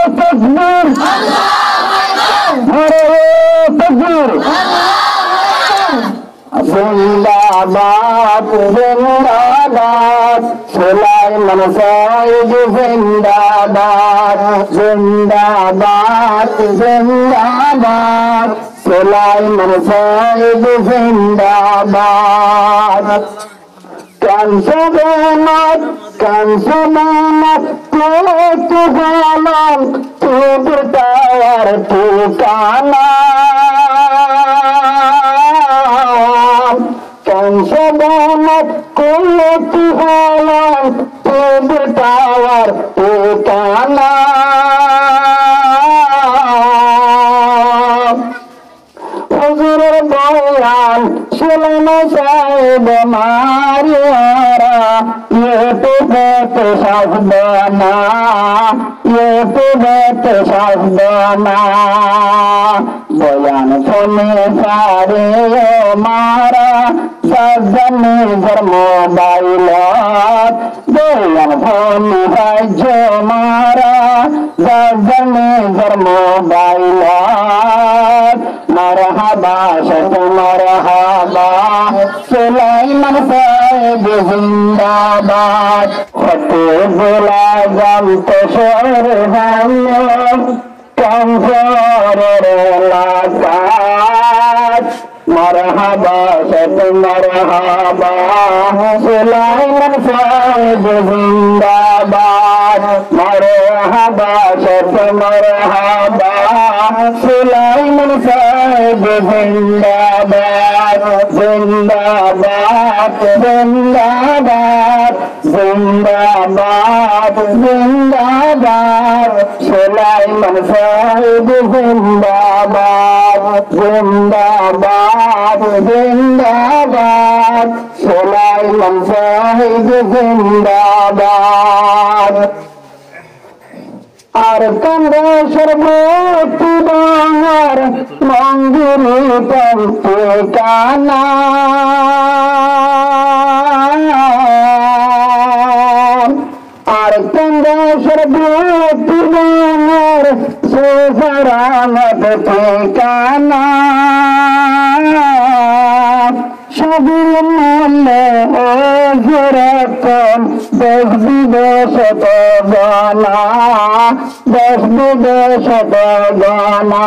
तकबीर नारे तकबीर जिंदाबाद जिंदाबाद सुलाइमान साहिब जिंदाबाद जिंदाबाद जिंदाबाद सुलाइमान साहिब जिंदाबाद कंसबनात तू जालन तू बिरतावर तू काना कंसबनात तू जालन तू बिरतावर तू काना हुजूर बयान सुलाइमान साहिब मारियारा ये तो बात साधना ये तो बात साधना बयान सुने सारे मारा सजन घर मोबाइल बयान सुने जो मारा सजन घर मोबाइल मरहबा शत मरहबा सुलाइमान साहिब जिंदाबाद फतेह आजम तशर कंसर लासात मरहबा शत मरहबा सुलाइमान साहिब जिंदाबाद मरहबा शत मरहबा सुलाइमान साहिब जिंदाबाद जिंदाबाद जिंदाबाद जिंदाबाद जिंदाबाद सुलाइमान साहिब जिंदाबाद जिंदाबाद जिंदाबाद सुलाइमान साहिब जिंदाबाद আর কান্দে সর্বতি বাংলার মঙ্গিনী পন্থে কানা আর কান্দে সর্বতি বাংলার সুফরামত ঠিকানা সবির মূল্যে ও যেরকম দেশ বিদেশত গনা দেশ বিদেশত গনা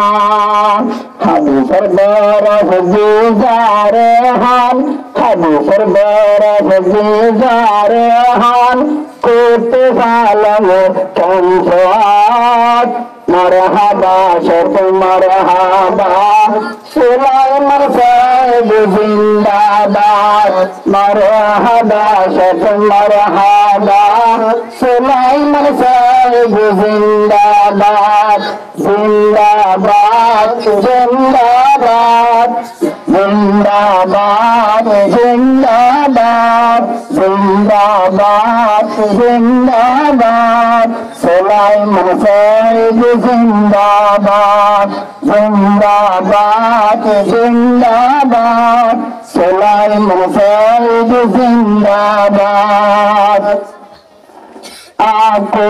হাদিসের বরফ জিজারে হাল হাদিসের বরফ জিজারে হাল করতে সালাম কনসাত मरहबा शत मरहबा सुलाइमान साहिब जिंदाबाद मरहबा शत मरहबा सुलाइमान साहिब जिंदाबाद जिंदाबाद जिंदाबाद जिंदाबाद जिंदाबाद जिंदाबाद जिंदाबाद सुलाइमान साहिब जिंदाबाद जिंदाबाद जिंदाबाद सुलाइमान साहिब जिंदाबाद आके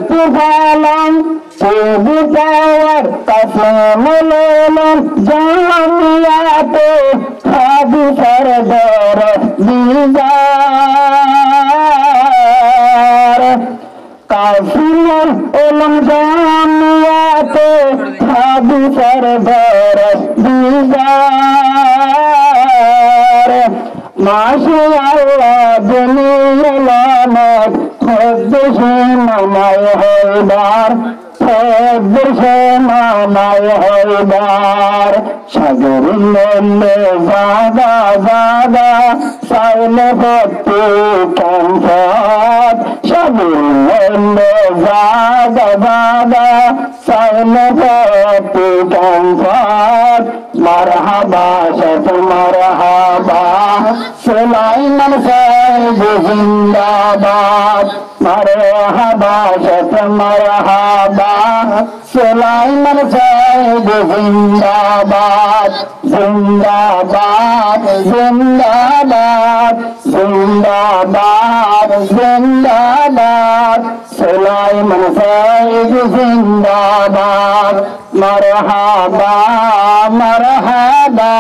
पुजालन चुबुतावर कसम लेलन जानियाते हादिसर दर दीदार काफिर उलम जानियाते हादिसर दर दीदार माशाअल्लाह दुनिया लामत खुदसे मनाए हैदार खुदसे मनाए हैदार शगर में ज़्यादा ज़्यादा साइल होते कंसात शगर में ज़्यादा ज़्यादा साइल होते कंसात मरहबा शत मरहबा सुलाइमान साहिब जिंदाबाद मरहबा शत मरहबा सुलाइमान साहिब जिंदाबाद जिंदाबाद जिंदाबाद जिंदाबाद जिंदाबाद সুলাইমান সাইদ জিন্দাবাদ মারহাবা মারহাবা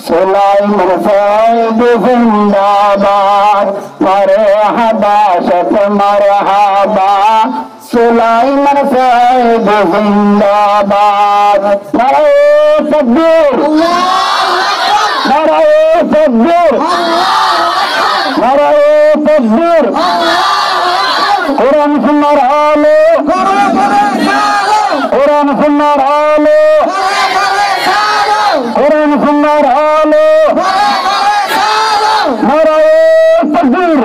সুলাইমান সাইদ জিন্দাবাদ মারহাবা শত মারহাবা সুলাইমান সাইদ জিন্দাবাদ নারায়ে তাকবীর নারায়ে তাকবীর নারায়ে তাকবীর কোরআন সুন্নাহর আলো কোরআন সুন্নাহর আলো কোরআন সুন্নাহর আলো নারায়ে তাকবীর